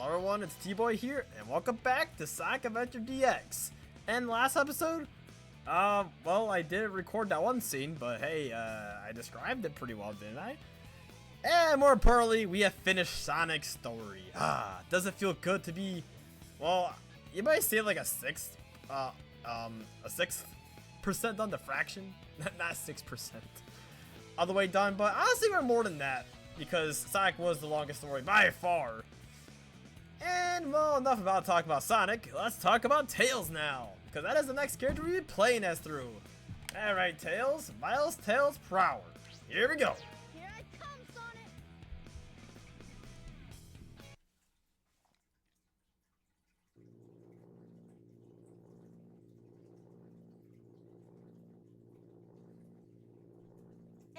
Hello everyone, it's T.Boy here, and welcome back to Sonic Adventure DX. And last episode, well, I didn't record that one scene, but hey, I described it pretty well, didn't I? And more importantly, we have finished Sonic's story. Does it feel good to be, well, you might say like a sixth percent done the fraction? Not 6%. All the way done, but honestly we're more than that, because Sonic was the longest story by far. And, well, enough about talking about Sonic, let's talk about Tails now, because that is the next character we'll be playing as through. Alright, Tails, Miles Tails Prower. Here we go. Here I come, Sonic!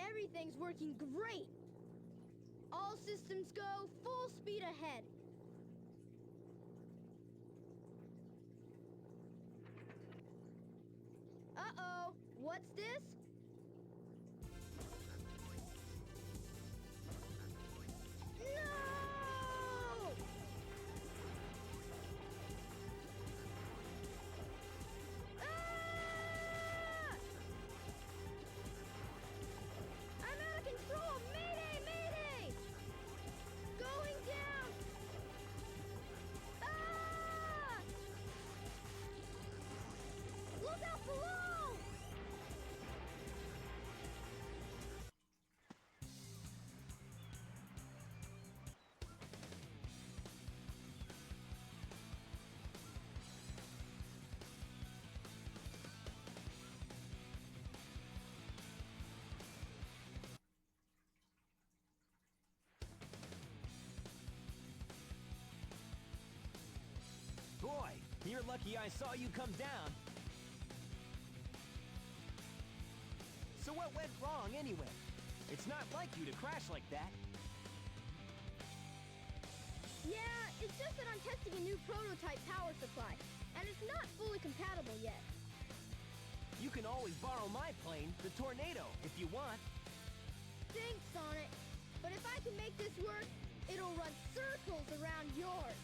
Everything's working great! All systems go, full speed ahead. Uh-oh, what's this? No! Ah! I'm out of control! Mayday! Mayday! Going down! Ah! Look out below! Boy, you're lucky I saw you come down. So what went wrong anyway? It's not like you to crash like that. Yeah, it's just that I'm testing a new prototype power supply, and it's not fully compatible yet. You can always borrow my plane, the Tornado, if you want. Thanks, Sonic. But if I can make this work, it'll run circles around yours.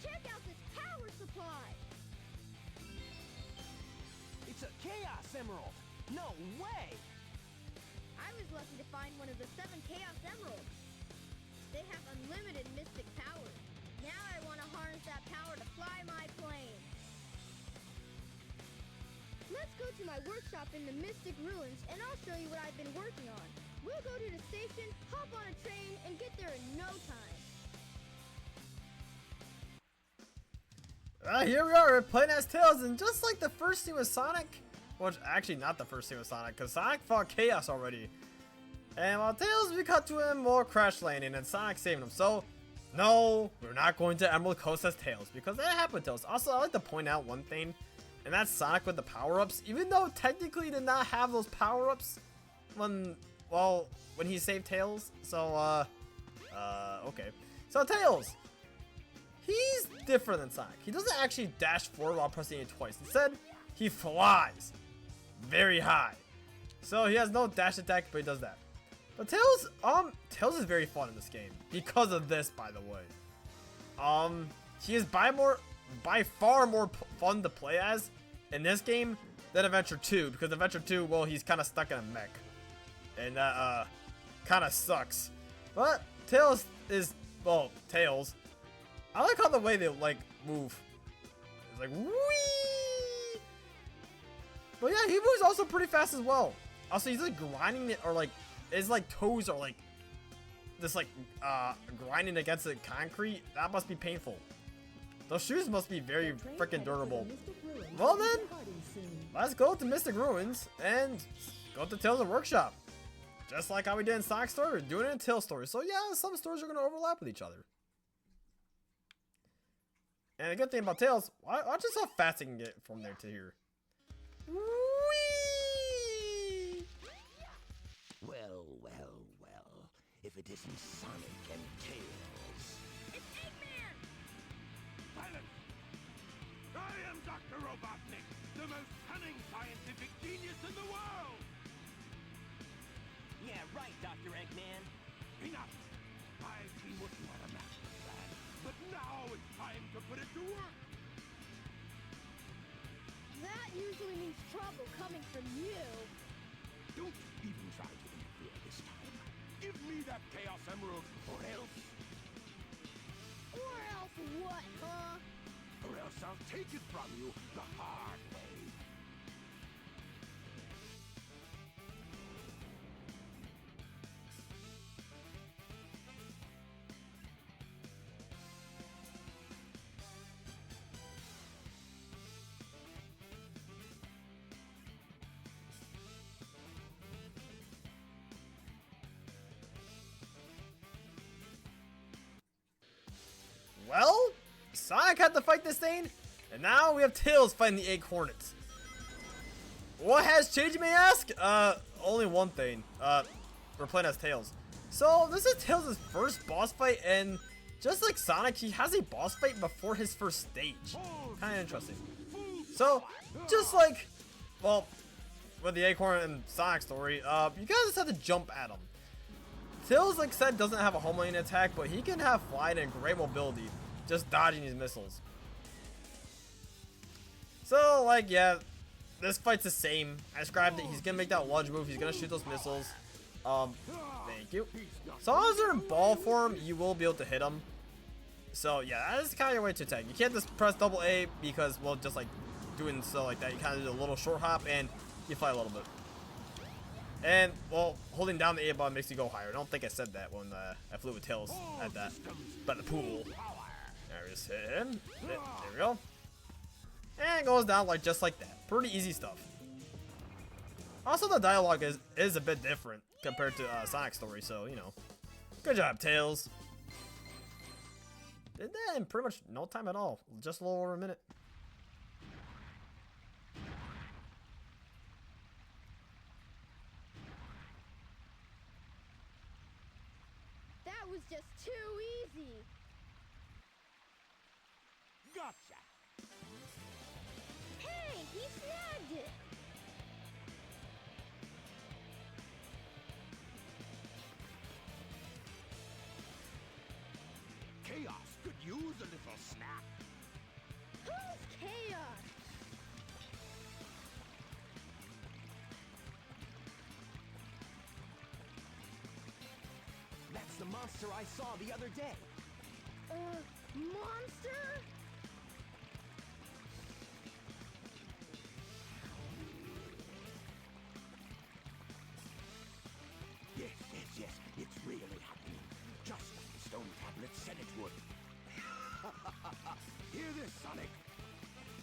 Check out this power supply! It's a Chaos Emerald! No way! I was lucky to find one of the 7 Chaos Emeralds. They have unlimited mystic power. Now I want to harness that power to fly my plane. Let's go to my workshop in the Mystic Ruins, and I'll show you what I've been working on. We'll go to the station, hop on a train, and get there in no time. Here we are, we're playing as Tails, and just like the first scene with Sonic, well, actually not the first scene with Sonic, because Sonic fought Chaos already. And while Tails, we cut to him more crash landing, and Sonic saving him. So, no, we're not going to Emerald Coast as Tails, because that happened to Tails. Also, I like to point out one thing, and that's Sonic with the power-ups. Even though technically he did not have those power-ups when he saved Tails. So, okay. So, Tails, he's different than Sonic. He doesn't actually dash forward while pressing it twice. Instead, he flies very high. So he has no dash attack, but he does that. But Tails is very fun in this game because of this, by the way. He is by far more fun to play as in this game than Adventure 2, because Adventure 2, well, he's kind of stuck in a mech, and that kind of sucks. But Tails is, well, Tails. I like how the way they like move. It's like whee. But yeah, he moves also pretty fast as well. Also, he's like grinding it, or like his like toes are like this like grinding against the concrete. That must be painful. Those shoes must be very freaking durable. Well then, let's go to Mystic Ruins and go to Tails' workshop. Just like how we did in Sonic's story, we're doing it in Tails' story. So yeah, some stories are gonna overlap with each other. And the good thing about Tails, watch just how fast he can get from there to here. Whee! Well, well, well. If it isn't Sonic and Tails. It's Eggman! Silence! I am Dr. Robotnik, the most cunning scientific genius in the world! Yeah, right, Dr. Eggman. Enough! I've been working on a master plan, but now it's coming from you. Don't even try to interfere this time. Give me that Chaos Emerald, or else... Or else what, huh? Or else I'll take it from you the hard way. Well, Sonic had to fight this thing, and now we have Tails fighting the Egg Hornets. What has changed, you may ask? Only one thing. We're playing as Tails. So, this is Tails' first boss fight, and just like Sonic, he has a boss fight before his first stage. Kinda interesting. So, just like, well, with the Egg Hornet and Sonic story, you guys just have to jump at him. Tails, like I said, doesn't have a home lane attack, but he can have flight and great mobility, just dodging these missiles. So, like, yeah, this fight's the same. I described it. He's gonna make that lunge move. He's gonna shoot those missiles. Thank you. So, as they're in ball form, you will be able to hit him. So, yeah, that is kind of your way to attack. You can't just press double A because, well, just like doing so like that, you kind of do a little short hop and you fly a little bit. And, well, holding down the A button makes you go higher. I don't think I said that when I flew with Tails at that. By the pool. There we just hit him. There we go. And it goes down like just like that. Pretty easy stuff. Also, the dialogue is a bit different compared to Sonic's story, so, you know. Good job, Tails. Did that in pretty much no time at all. Just a little over a minute. That was just too easy. Gotcha! Hey, he snagged it. Chaos could use a little snap. Who's Chaos? That's the monster I saw the other day. Monster? Yes, it's really happening. Just like the stone tablet said it would. Hear this, Sonic?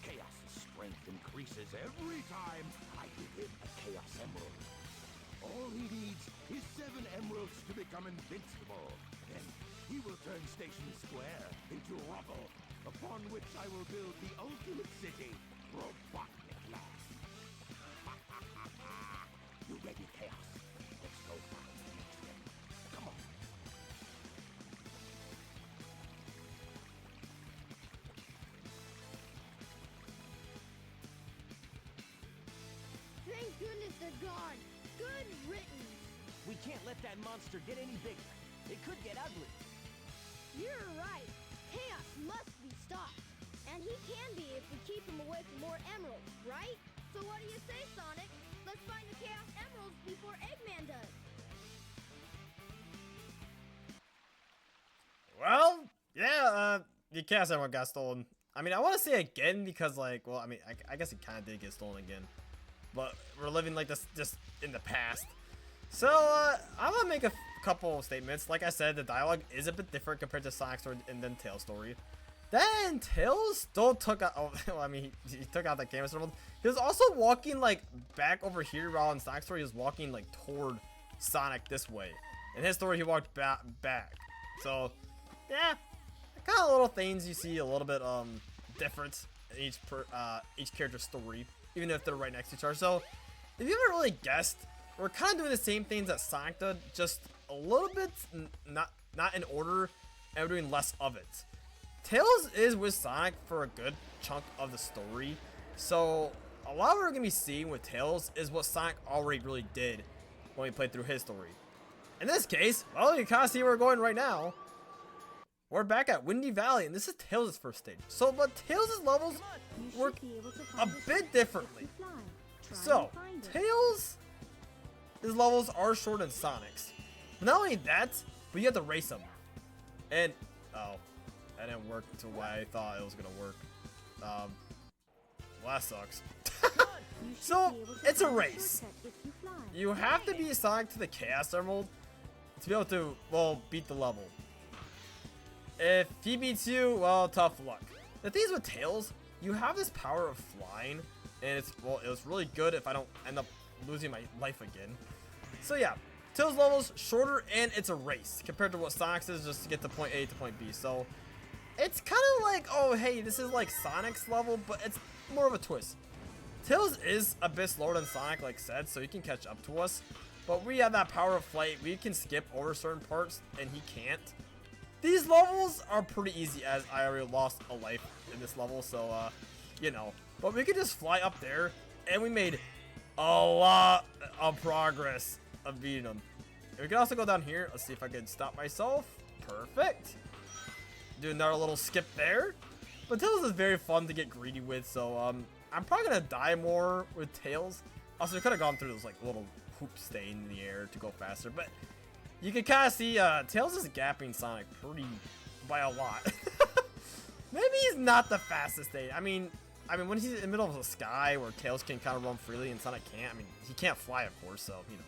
Chaos' strength increases every time I give him a Chaos Emerald. All he needs is 7 emeralds to become invincible. Then he will turn Station Square into rubble, upon which I will build the ultimate city, Robotnik Land. You ready, Chaos? Let's go find the next one. Come on. Thank goodness they're gone. Good riddance. We can't let that monster get any bigger. It could get ugly. You're right. Chaos must be stopped. And he can be if we keep him away from more emeralds, right? So what do you say, Sonic? Let's find the Chaos Emeralds before Eggman does. Well, yeah, the Chaos Emerald got stolen. I mean, I want to say again because, like, well, I mean, I guess it kind of did get stolen again. But we're living like this just in the past. So, I'm gonna make a couple of statements. Like I said, the dialogue is a bit different compared to Sonic's story and then Tails' story. Then Tails still took out, oh, well, I mean, he took out the canvas. He was also walking, like, back over here, while in Sonic's story, he was walking, like, toward Sonic this way. In his story, he walked back. So, yeah, kind of little things you see a little bit, different in each character's story, even if they're right next to each other. So, if you haven't really guessed, we're kind of doing the same things that Sonic did, just a little bit not in order, and we're doing less of it. Tails is with Sonic for a good chunk of the story, so a lot of what we're going to be seeing with Tails is what Sonic already really did when we played through his story. In this case, well, you kind of see where we're going right now. We're back at Windy Valley, and this is Tails' first stage. So, but Tails' levels work a bit differently. So, Tails, his levels are shorter than Sonic's. But not only that, but you have to race him. And, oh, that didn't work to why I thought it was gonna work. Well, that sucks. So, it's a race. You have to beat Sonic to the Chaos Emerald to be able to, well, beat the level. If he beats you, well, tough luck. The thing is with Tails, you have this power of flying, and it's, well, it was really good if I don't end up losing my life again. So yeah, Tails level's shorter, and it's a race compared to what Sonic's is just to get to point A to point B. So it's kind of like, oh hey, this is like Sonic's level, but it's more of a twist. Tails is a bit slower than Sonic, like said, so he can catch up to us. But we have that power of flight. We can skip over certain parts, and he can't. These levels are pretty easy, as I already lost a life in this level, so, you know. But we could just fly up there, and we made a lot of progress of beating him. And we can also go down here. Let's see if I can stop myself. Perfect. Do another little skip there. But Tails is very fun to get greedy with, so, I'm probably gonna die more with Tails. Also, we could have gone through those, like, little hoops staying in the air to go faster, but you can kind of see Tails is gapping Sonic by a lot. Maybe he's not the fastest thing. I mean, when he's in the middle of the sky where Tails can kind of run freely and Sonic can't. I mean, he can't fly, of course, so you know.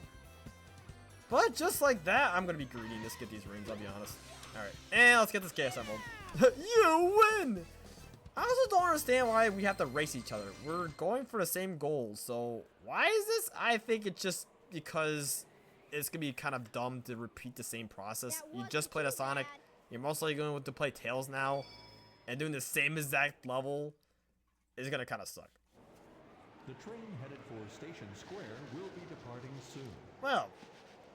But just like that, I'm gonna be greedy and just get these rings. I'll be honest. All right, and let's get this Chaos Emerald. You win. I also don't understand why we have to race each other. We're going for the same goals, so why is this? I think it's just because it's gonna be kind of dumb to repeat the same process. You just played a Sonic, you're mostly going to play Tails now, and doing the same exact level is gonna kind of suck. The train headed for Station Square will be departing soon. Well,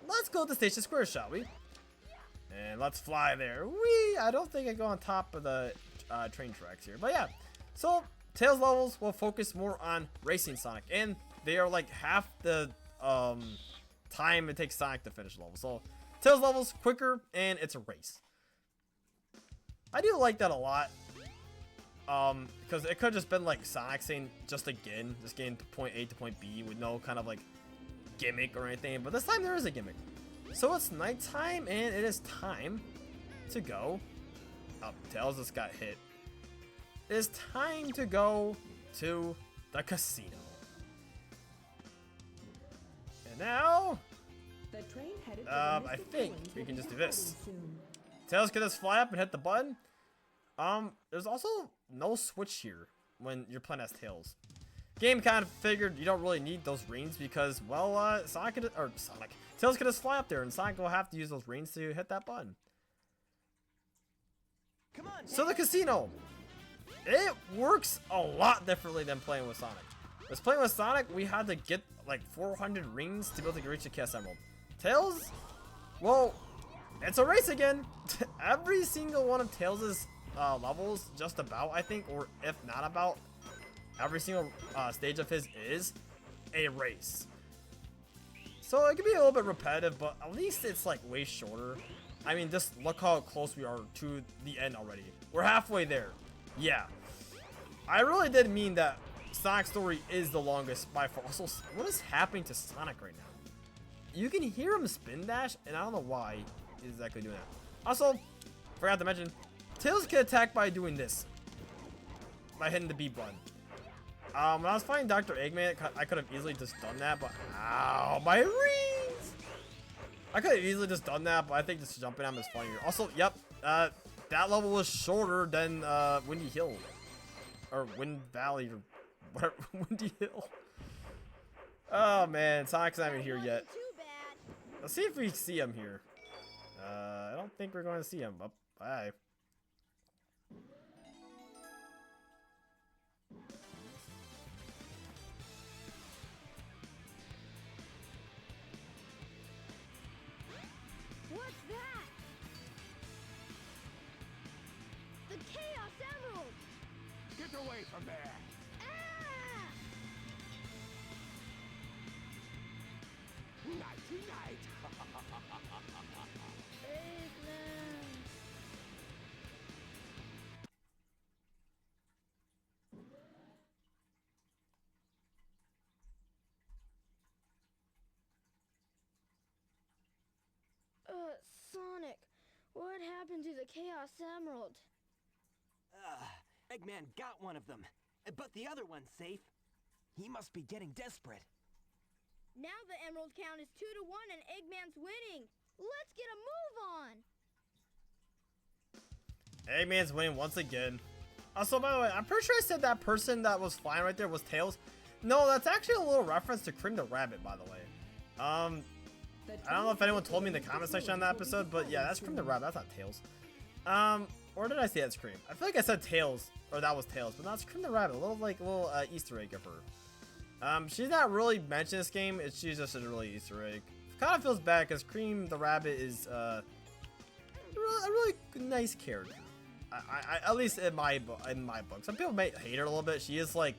let's go to Station Square, shall we? And let's fly there. Whee! I don't think I go on top of the train tracks here, but yeah. So Tails levels will focus more on racing Sonic, and they are like half the time it takes Sonic to finish level. So Tails levels quicker, and it's a race. I do like that a lot, because it could have just been like Sonic saying just getting to point A to point B with no kind of like gimmick or anything, but this time there is a gimmick. So it's nighttime, and it is time to go. Oh, Tails just got hit. It's time to go to the casino. And now, The train headed for the I Mystic think Ruins we will can be just do this. departing soon. Tails can just fly up and hit the button. There's also no switch here when you're playing as Tails. Game kind of figured you don't really need those rings because, well, Tails can just fly up there, and Sonic will have to use those rings to hit that button. Come on, So the casino, it works a lot differently than playing with Sonic. With playing with Sonic, we had to get like 400 rings to be able to reach the Chaos Emerald. Tails, well, it's a race again. Every single one of Tails' levels, just about, I think, or if not about, every single stage of his is a race. So it can be a little bit repetitive, but at least it's like way shorter. I mean, just look how close we are to the end already. We're halfway there. Yeah. I really did mean that Sonic's story is the longest by far. Also, what is happening to Sonic right now? You can hear him spin dash, and I don't know why he's exactly doing that. Also, forgot to mention, Tails can attack by doing this. By hitting the B button. When I was fighting Dr. Eggman, I could have easily just done that, but ow, my rings! I could have easily just done that, but I think just jumping on him is funnier. Also, yep, that level was shorter than Windy Hill. Or Wind Valley, or whatever, Windy Hill. Oh man, Sonic's not even here yet. Too bad. Let's see if we see him here. I don't think we're going to see him. Oh, bye. What's that? The Chaos Emerald! Get away from there! Ah! Nighty night! Eggman! Sonic, what happened to the Chaos Emerald? Eggman got one of them, but the other one's safe. He must be getting desperate. Now the emerald count is 2-1 and Eggman's winning. Let's get a move on. Eggman's winning once again. Also, by the way, I'm pretty sure I said that person that was flying right there was Tails. No, that's actually a little reference to Cream the Rabbit, by the way. I don't know if anyone told me in the comment section on that episode, but yeah, that's Cream the Rabbit. That's not Tails. Or did I say that's Cream? I feel like I said Tails, or that was Tails, but that's Cream the Rabbit. A little Easter egg of her. She's not really mentioned in this game. She's just a really Easter egg. Kind of feels bad because Cream the Rabbit is a really nice character. I at least in my book. Some people may hate her a little bit. She is like,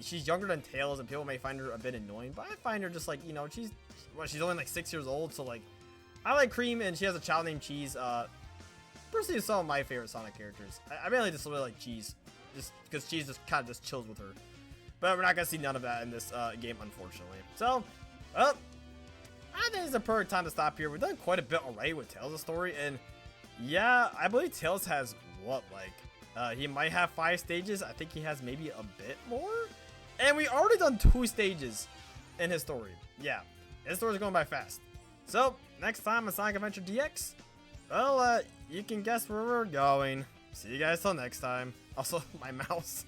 she's younger than Tails, and people may find her a bit annoying. But I find her just like, you know, she's only like 6 years old, so like, I like Cream, and she has a child named Cheese. Personally, some of my favorite Sonic characters. I really just really like Cheese, just because Cheese just kind of just chills with her. But we're not gonna see none of that in this game, unfortunately. So, well, I think it's a perfect time to stop here. We've done quite a bit already with Tails' story, and yeah, I believe Tails has what, like, he might have 5 stages. I think he has maybe a bit more, and we already done 2 stages in his story. Yeah, his story's going by fast. So next time on Sonic Adventure DX, well, you can guess where we're going. See you guys till next time. Also, my mouse.